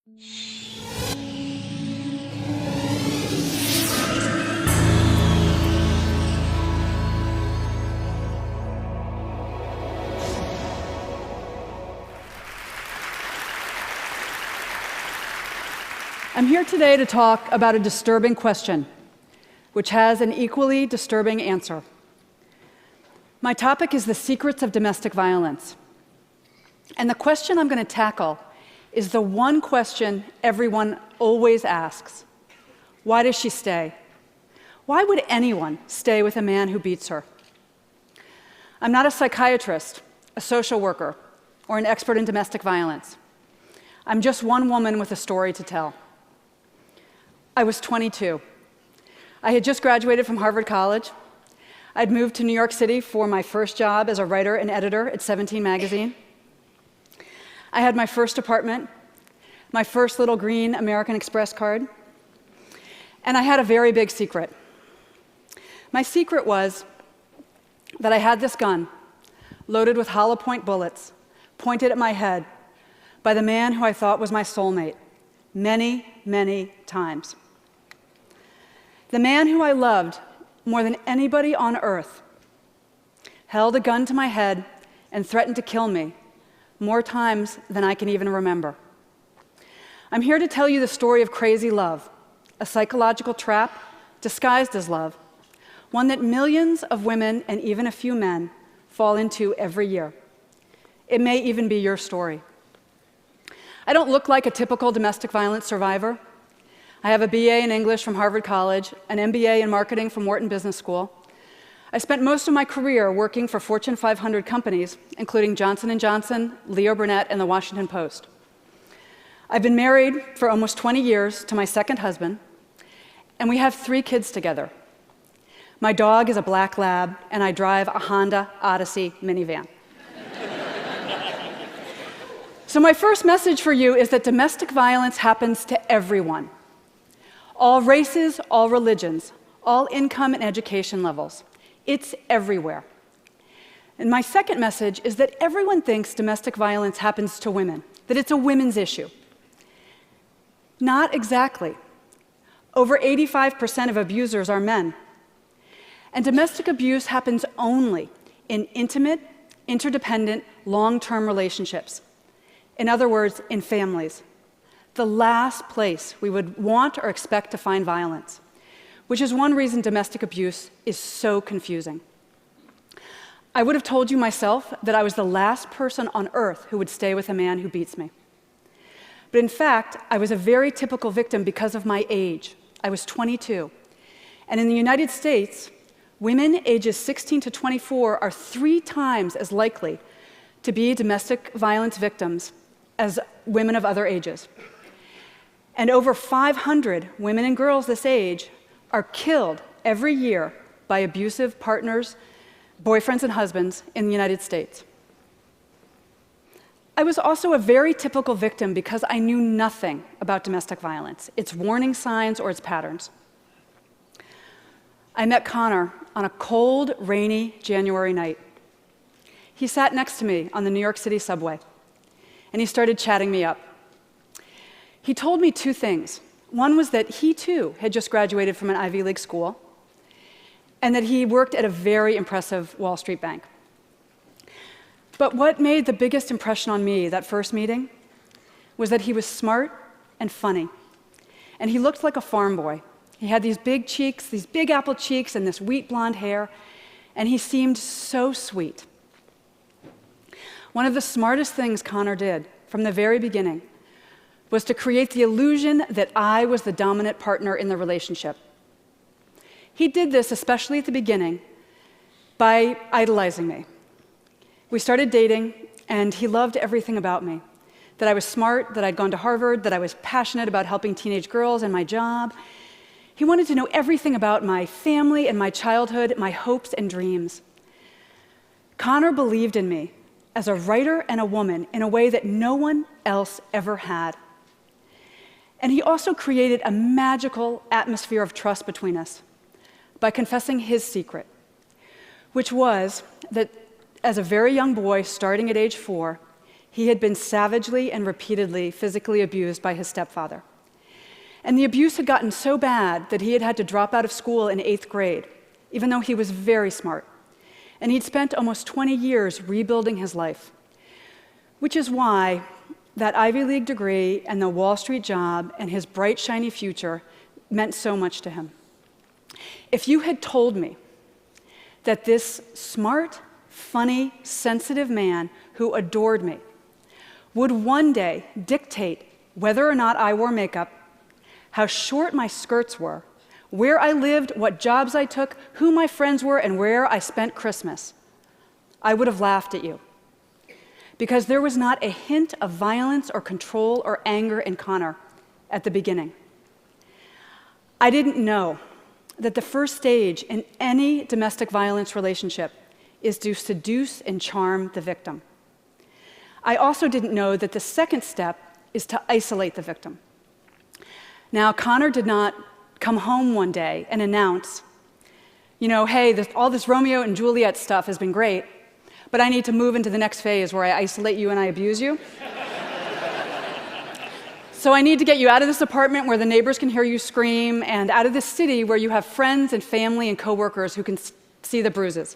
I'm here today to talk about a disturbing question, which has an equally disturbing answer. My topic is the secrets of domestic violence. And the question I'm going to tackle is the one question everyone always asks. Why does she stay? Why would anyone stay with a man who beats her? I'm not a psychiatrist, a social worker, or an expert in domestic violence. I'm just one woman with a story to tell. I was 22. I had just graduated from Harvard College. I'd moved to New York City for my first job as a writer and editor at 17 magazine. I had my first apartment, my first little green American Express card, and I had a very big secret. My secret was that I had this gun loaded with hollow point bullets pointed at my head by the man who I thought was my soulmate many, many times. The man who I loved more than anybody on earth held a gun to my head and threatened to kill me more times than I can even remember. I'm here to tell you the story of crazy love, a psychological trap disguised as love, one that millions of women and even a few men fall into every year. It may even be your story. I don't look like a typical domestic violence survivor. I have a BA in English from Harvard College, an MBA in marketing from Wharton Business School. I spent most of my career working for Fortune 500 companies, including Johnson & Johnson, Leo Burnett, and the Washington Post. I've been married for almost 20 years to my second husband, and we have 3 kids together. My dog is a black lab, and I drive a Honda Odyssey minivan. So my first message for you is that domestic violence happens to everyone. All races, all religions, all income and education levels. It's everywhere. And my second message is that everyone thinks domestic violence happens to women, that it's a women's issue. Not exactly. Over 85% of abusers are men. And domestic abuse happens only in intimate, interdependent, long-term relationships. In other words, in families. The last place we would want or expect to find violence, which is one reason domestic abuse is so confusing. I would have told you myself that I was the last person on earth who would stay with a man who beats me. But in fact, I was a very typical victim because of my age. I was 22. And in the United States, women ages 16 to 24 are 3 times as likely to be domestic violence victims as women of other ages. And over 500 women and girls this age are killed every year by abusive partners, boyfriends and husbands in the United States. I was also a very typical victim because I knew nothing about domestic violence, its warning signs or its patterns. I met Connor on a cold, rainy January night. He sat next to me on the New York City subway, and he started chatting me up. He told me 2 things. One was that he, too, had just graduated from an Ivy League school, and that he worked at a very impressive Wall Street bank. But what made the biggest impression on me that first meeting was that he was smart and funny, and he looked like a farm boy. He had these big cheeks, these big apple cheeks, and this wheat blonde hair, and he seemed so sweet. One of the smartest things Connor did from the very beginning was to create the illusion that I was the dominant partner in the relationship. He did this, especially at the beginning, by idolizing me. We started dating, and he loved everything about me. That I was smart, that I'd gone to Harvard, that I was passionate about helping teenage girls and my job. He wanted to know everything about my family and my childhood, my hopes and dreams. Connor believed in me as a writer and a woman in a way that no one else ever had. And he also created a magical atmosphere of trust between us by confessing his secret, which was that as a very young boy, starting at age 4, he had been savagely and repeatedly physically abused by his stepfather. And the abuse had gotten so bad that he had had to drop out of school in 8th grade, even though he was very smart. And he'd spent almost 20 years rebuilding his life, which is why that Ivy League degree and the Wall Street job and his bright, shiny future meant so much to him. If you had told me that this smart, funny, sensitive man who adored me would one day dictate whether or not I wore makeup, how short my skirts were, where I lived, what jobs I took, who my friends were, and where I spent Christmas, I would have laughed at you. Because there was not a hint of violence or control or anger in Connor at the beginning. I didn't know that the first stage in any domestic violence relationship is to seduce and charm the victim. I also didn't know that the second step is to isolate the victim. Now, Connor did not come home one day and announce, hey, all this Romeo and Juliet stuff has been great, but I need to move into the next phase where I isolate you and I abuse you. So I need to get you out of this apartment where the neighbors can hear you scream and out of this city where you have friends and family and coworkers who can see the bruises.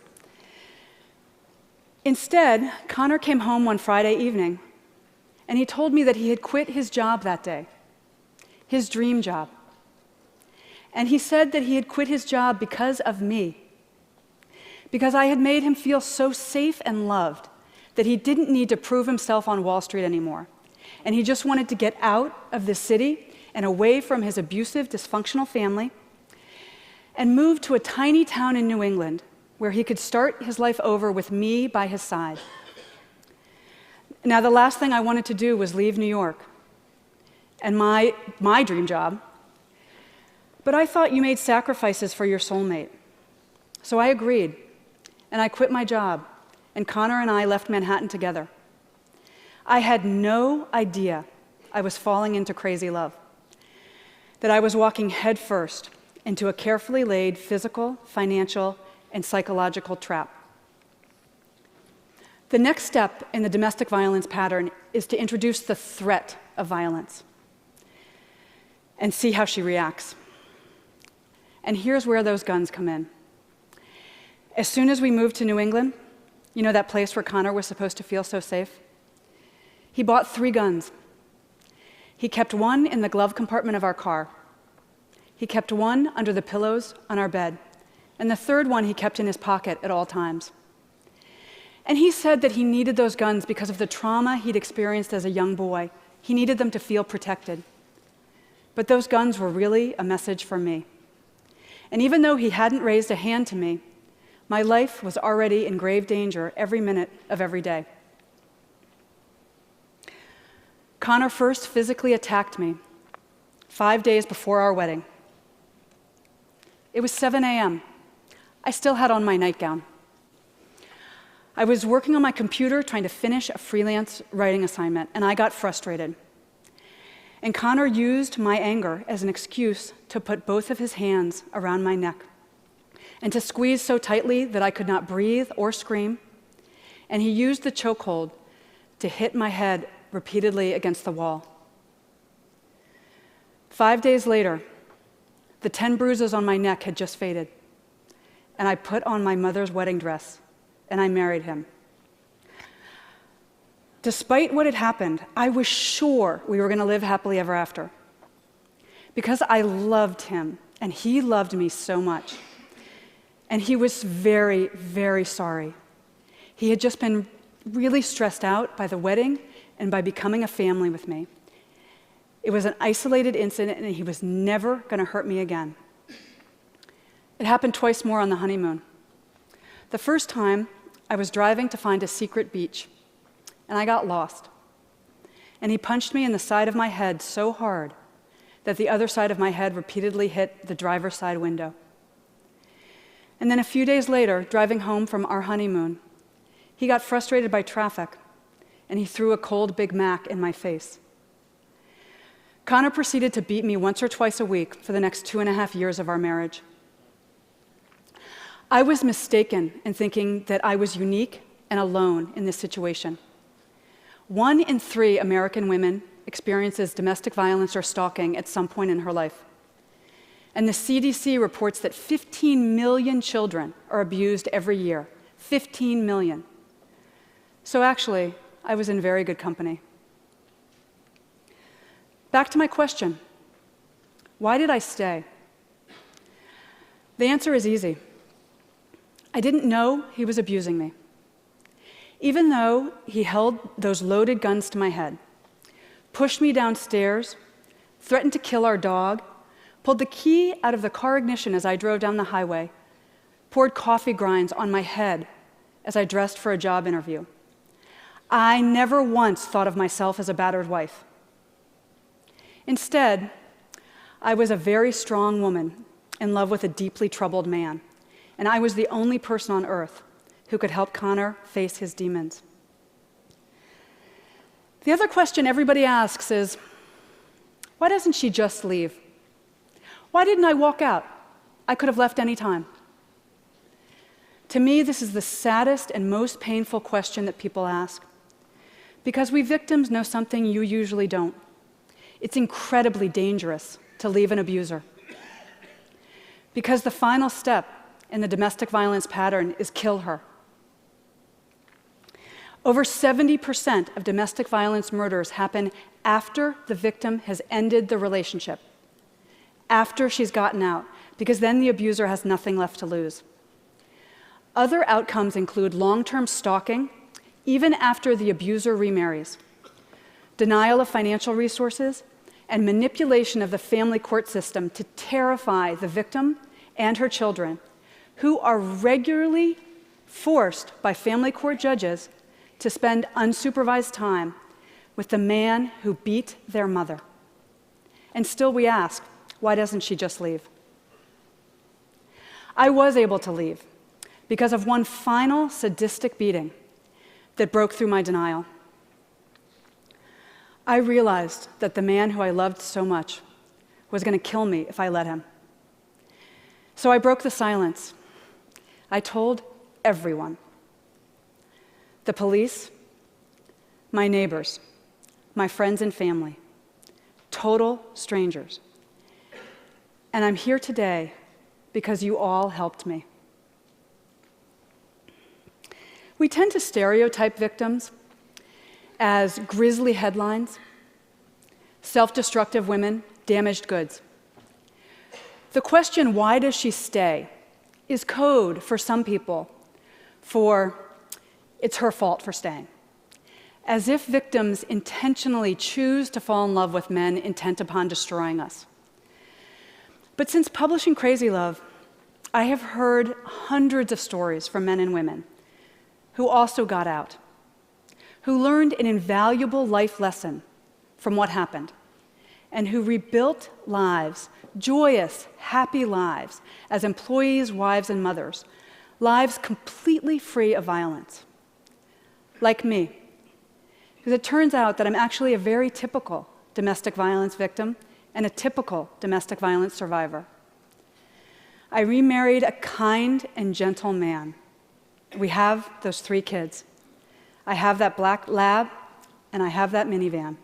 Instead, Connor came home one Friday evening, and he told me that he had quit his job that day, his dream job. And he said that he had quit his job because of me, because I had made him feel so safe and loved that he didn't need to prove himself on Wall Street anymore. And he just wanted to get out of the city and away from his abusive, dysfunctional family and move to a tiny town in New England where he could start his life over with me by his side. Now, the last thing I wanted to do was leave New York and my dream job. But I thought you made sacrifices for your soulmate. So I agreed, and I quit my job, and Connor and I left Manhattan together. I had no idea I was falling into crazy love, that I was walking headfirst into a carefully laid physical, financial, and psychological trap. The next step in the domestic violence pattern is to introduce the threat of violence and see how she reacts. And here's where those guns come in. As soon as we moved to New England, that place where Connor was supposed to feel so safe, he bought 3 guns. He kept one in the glove compartment of our car. He kept one under the pillows on our bed. And the third one he kept in his pocket at all times. And he said that he needed those guns because of the trauma he'd experienced as a young boy. He needed them to feel protected. But those guns were really a message for me. And even though he hadn't raised a hand to me, my life was already in grave danger every minute of every day. Connor first physically attacked me 5 days before our wedding. It was 7 a.m. I still had on my nightgown. I was working on my computer trying to finish a freelance writing assignment, and I got frustrated. And Connor used my anger as an excuse to put both of his hands around my neck and to squeeze so tightly that I could not breathe or scream. And he used the chokehold to hit my head repeatedly against the wall. 5 days later, the 10 bruises on my neck had just faded. And I put on my mother's wedding dress, and I married him. Despite what had happened, I was sure we were going to live happily ever after. Because I loved him, and he loved me so much. And he was very, very sorry. He had just been really stressed out by the wedding and by becoming a family with me. It was an isolated incident, and he was never going to hurt me again. It happened twice more on the honeymoon. The first time, I was driving to find a secret beach, and I got lost. And he punched me in the side of my head so hard that the other side of my head repeatedly hit the driver's side window. And then a few days later, driving home from our honeymoon, he got frustrated by traffic, and he threw a cold Big Mac in my face. Connor proceeded to beat me once or twice a week for the next 2.5 years of our marriage. I was mistaken in thinking that I was unique and alone in this situation. 1 in 3 American women experiences domestic violence or stalking at some point in her life. And the CDC reports that 15 million children are abused every year. 15 million. So actually, I was in very good company. Back to my question. Why did I stay? The answer is easy. I didn't know he was abusing me. Even though he held those loaded guns to my head, pushed me downstairs, threatened to kill our dog, pulled the key out of the car ignition as I drove down the highway, poured coffee grinds on my head as I dressed for a job interview. I never once thought of myself as a battered wife. Instead, I was a very strong woman in love with a deeply troubled man, and I was the only person on earth who could help Connor face his demons. The other question everybody asks is, why doesn't she just leave? Why didn't I walk out? I could have left any time. To me, this is the saddest and most painful question that people ask, because we victims know something you usually don't. It's incredibly dangerous to leave an abuser, because the final step in the domestic violence pattern is kill her. Over 70% of domestic violence murders happen after the victim has ended the relationship, after she's gotten out, because then the abuser has nothing left to lose. Other outcomes include long-term stalking, even after the abuser remarries, denial of financial resources, and manipulation of the family court system to terrify the victim and her children, who are regularly forced by family court judges to spend unsupervised time with the man who beat their mother. And still we ask, why doesn't she just leave? I was able to leave because of one final sadistic beating that broke through my denial. I realized that the man who I loved so much was going to kill me if I let him. So I broke the silence. I told everyone. The police, my neighbors, my friends and family, total strangers. And I'm here today because you all helped me. We tend to stereotype victims as grisly headlines, self-destructive women, damaged goods. The question, why does she stay, is code for some people for it's her fault for staying, as if victims intentionally choose to fall in love with men intent upon destroying us. But since publishing Crazy Love, I have heard hundreds of stories from men and women who also got out, who learned an invaluable life lesson from what happened, and who rebuilt lives, joyous, happy lives, as employees, wives, and mothers, lives completely free of violence. Like me, because it turns out that I'm actually a very typical domestic violence victim and a typical domestic violence survivor. I remarried a kind and gentle man. We have those 3 kids. I have that black lab, and I have that minivan.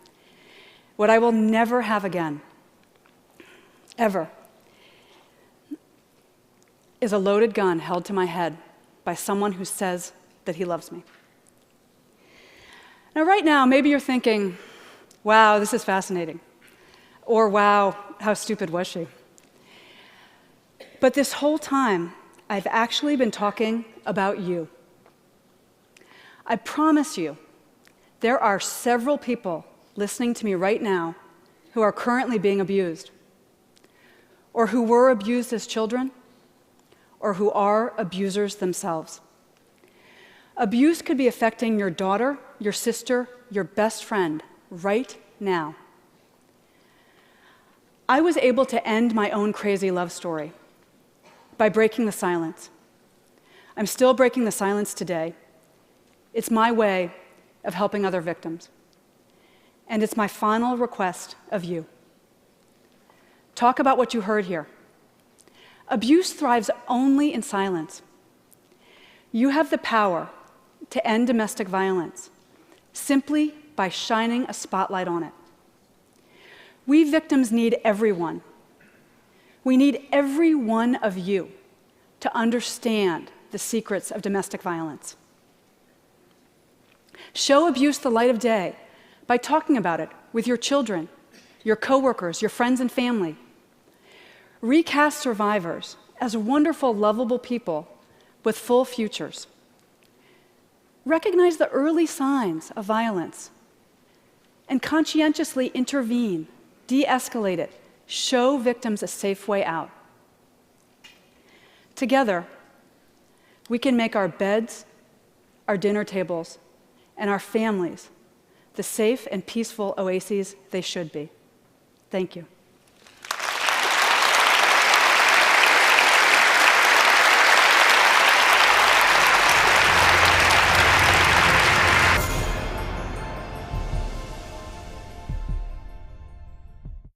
What I will never have again, ever, is a loaded gun held to my head by someone who says that he loves me. Now, right now, maybe you're thinking, wow, this is fascinating. Or, wow, how stupid was she? But this whole time, I've actually been talking about you. I promise you, there are several people listening to me right now who are currently being abused, or who were abused as children, or who are abusers themselves. Abuse could be affecting your daughter, your sister, your best friend right now. I was able to end my own crazy love story by breaking the silence. I'm still breaking the silence today. It's my way of helping other victims. And it's my final request of you. Talk about what you heard here. Abuse thrives only in silence. You have the power to end domestic violence simply by shining a spotlight on it. We victims need everyone. We need every one of you to understand the secrets of domestic violence. Show abuse the light of day by talking about it with your children, your coworkers, your friends and family. Recast survivors as wonderful, lovable people with full futures. Recognize the early signs of violence and conscientiously intervene, de-escalate it, show victims a safe way out. Together, we can make our beds, our dinner tables, and our families the safe and peaceful oases they should be. Thank you.